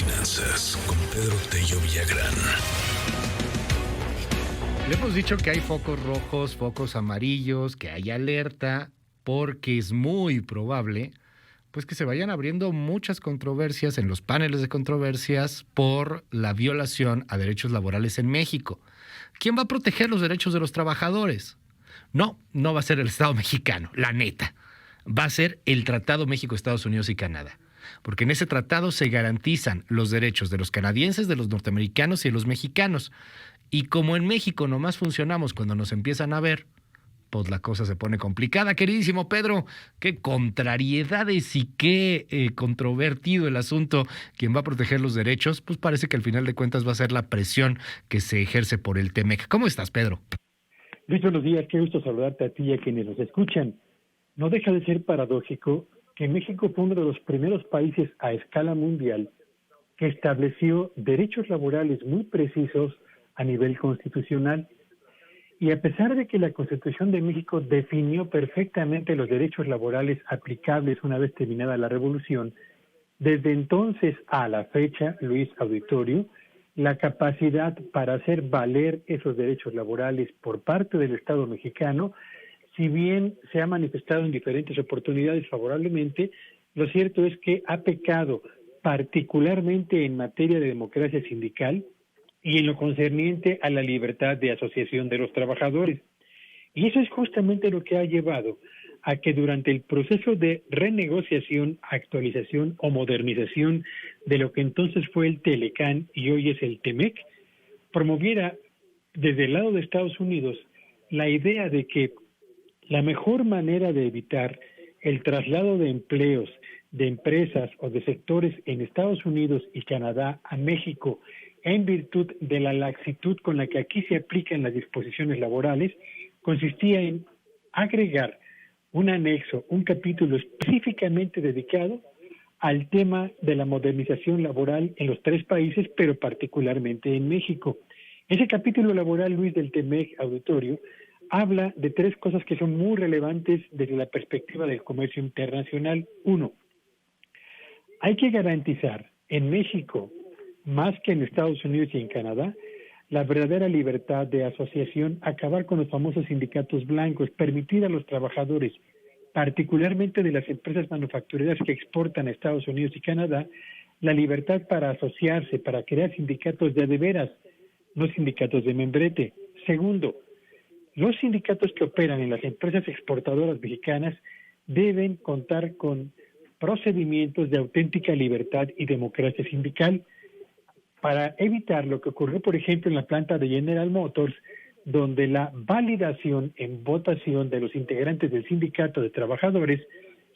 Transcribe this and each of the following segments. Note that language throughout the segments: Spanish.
finanzas con Pedro Tello Villagrán. Le hemos dicho que hay focos rojos, focos amarillos, que hay alerta, porque es muy probable pues que se vayan abriendo muchas controversias en los paneles de controversias por la violación a derechos laborales en México. ¿Quién va a proteger los derechos de los trabajadores? No va a ser el Estado mexicano, la neta. Va a ser el Tratado México, Estados Unidos y Canadá. Porque en ese tratado se garantizan los derechos de los canadienses, de los norteamericanos y de los mexicanos. Y como en México nomás funcionamos cuando nos empiezan a ver, pues la cosa se pone complicada. Queridísimo Pedro, qué contrariedades y qué controvertido el asunto. Quien va a proteger los derechos, pues parece que al final de cuentas va a ser la presión que se ejerce por el TEMEC. ¿Cómo estás, Pedro? Luis, buenos días. Qué gusto saludarte a ti y a quienes nos escuchan. No deja de ser paradójico que México fue uno de los primeros países a escala mundial que estableció derechos laborales muy precisos a nivel constitucional. Y a pesar de que la Constitución de México definió perfectamente los derechos laborales aplicables una vez terminada la revolución, desde entonces a la fecha, Luis Auditorio, la capacidad para hacer valer esos derechos laborales por parte del Estado mexicano, si bien se ha manifestado en diferentes oportunidades favorablemente, lo cierto es que ha pecado particularmente en materia de democracia sindical y en lo concerniente a la libertad de asociación de los trabajadores. Y eso es justamente lo que ha llevado a que durante el proceso de renegociación, actualización o modernización de lo que entonces fue el Telecán y hoy es el TEMEC, promoviera desde el lado de Estados Unidos la idea de que la mejor manera de evitar el traslado de empleos, de empresas o de sectores en Estados Unidos y Canadá a México en virtud de la laxitud con la que aquí se aplican las disposiciones laborales, consistía en agregar un anexo, un capítulo específicamente dedicado al tema de la modernización laboral en los tres países, pero particularmente en México. Ese capítulo laboral, Luis, del TEMEC Auditorio, habla de tres cosas que son muy relevantes desde la perspectiva del comercio internacional. Uno, hay que garantizar en México, más que en Estados Unidos y en Canadá, la verdadera libertad de asociación, acabar con los famosos sindicatos blancos, permitir a los trabajadores, particularmente de las empresas manufactureras que exportan a Estados Unidos y Canadá, la libertad para asociarse, para crear sindicatos de veras, no sindicatos de membrete. Segundo, los sindicatos que operan en las empresas exportadoras mexicanas deben contar con procedimientos de auténtica libertad y democracia sindical, para evitar lo que ocurrió, por ejemplo, en la planta de General Motors, donde la validación en votación de los integrantes del sindicato de trabajadores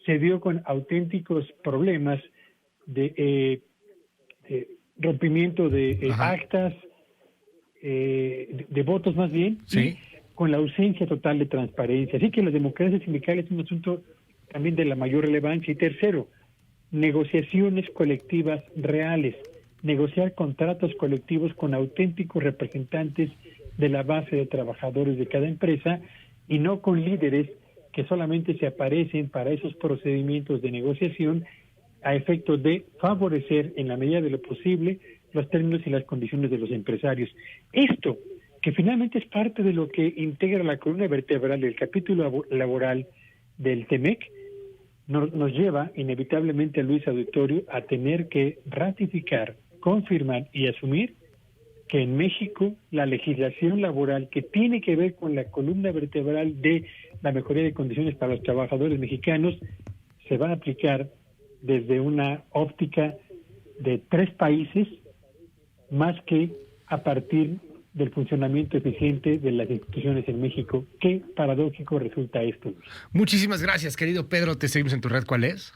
se dio con auténticos problemas de rompimiento de actas, de votos más bien, sí, con la ausencia total de transparencia. Así que la democracia sindical es un asunto también de la mayor relevancia. Y tercero, negociaciones colectivas reales. Negociar contratos colectivos con auténticos representantes de la base de trabajadores de cada empresa y no con líderes que solamente se aparecen para esos procedimientos de negociación a efecto de favorecer en la medida de lo posible los términos y las condiciones de los empresarios. Esto, que finalmente es parte de lo que integra la columna vertebral del capítulo laboral del TEMEC, nos lleva inevitablemente a Luis Auditorio a tener que ratificar, confirmar y asumir que en México la legislación laboral que tiene que ver con la columna vertebral de la mejoría de condiciones para los trabajadores mexicanos se va a aplicar desde una óptica de tres países más que a partir del funcionamiento eficiente de las instituciones en México. Qué paradójico resulta esto. Muchísimas gracias, querido Pedro. Te seguimos en tu red. ¿Cuál es?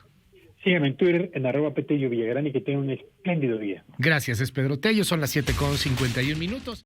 Síganme en Twitter en @Petello Villagrán y que tengan un espléndido día. Gracias, es Pedro Tello. Son las 7:51.